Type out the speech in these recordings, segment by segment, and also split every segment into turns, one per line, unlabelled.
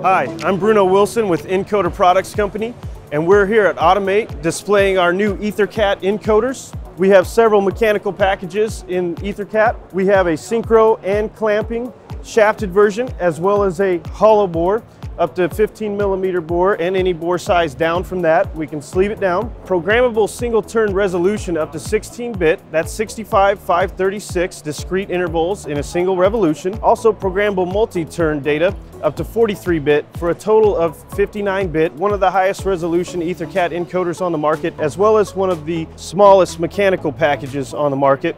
Hi, I'm Bruno Wilson with Encoder Product Company, and we're here at Automate displaying our new EtherCat encoders. We have several mechanical packages in EtherCat. We have a synchro and clamping shafted version, as well as a hollow bore, up to 15mm bore, and any bore size down from that. We can sleeve it down. Programmable single turn resolution up to 16-bit, that's 65, 536 discrete intervals in a single revolution. Also programmable multi-turn data up to 43-bit for a total of 59-bit, one of the highest resolution EtherCat encoders on the market, as well as one of the smallest mechanical packages on the market.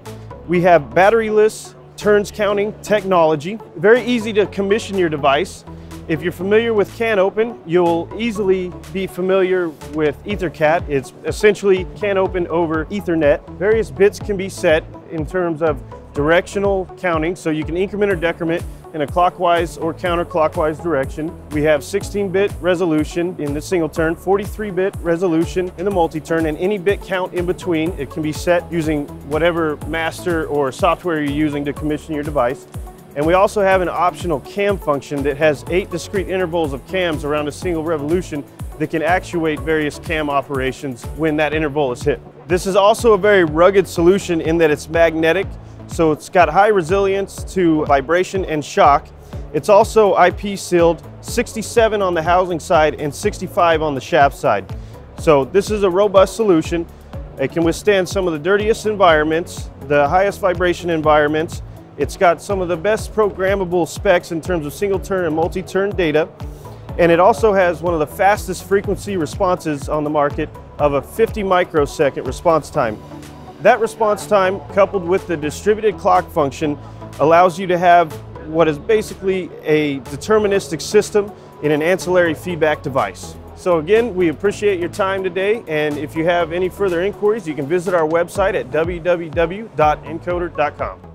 We have batteryless turns counting technology. Very easy to commission your device. If you're familiar with CAN open, you'll easily be familiar with EtherCat. It's essentially CAN open over Ethernet. Various bits can be set in terms of directional counting, so you can increment or decrement in a clockwise or counterclockwise direction. We have 16-bit resolution in the single turn, 43-bit resolution in the multi-turn, and any bit count in between. It can be set using whatever master or software you're using to commission your device. And we also have an optional cam function that has 8 discrete intervals of cams around a single revolution that can actuate various cam operations when that interval is hit. This is also a very rugged solution in that it's magnetic, so it's got high resilience to vibration and shock. It's also IP sealed, 67 on the housing side and 65 on the shaft side. So this is a robust solution. It can withstand some of the dirtiest environments, the highest vibration environments. It's got some of the best programmable specs in terms of single turn and multi-turn data. And it also has one of the fastest frequency responses on the market of a 50 microsecond response time. That response time, coupled with the distributed clock function, allows you to have what is basically a deterministic system in an ancillary feedback device. So again, we appreciate your time today, and if you have any further inquiries, you can visit our website at www.encoder.com.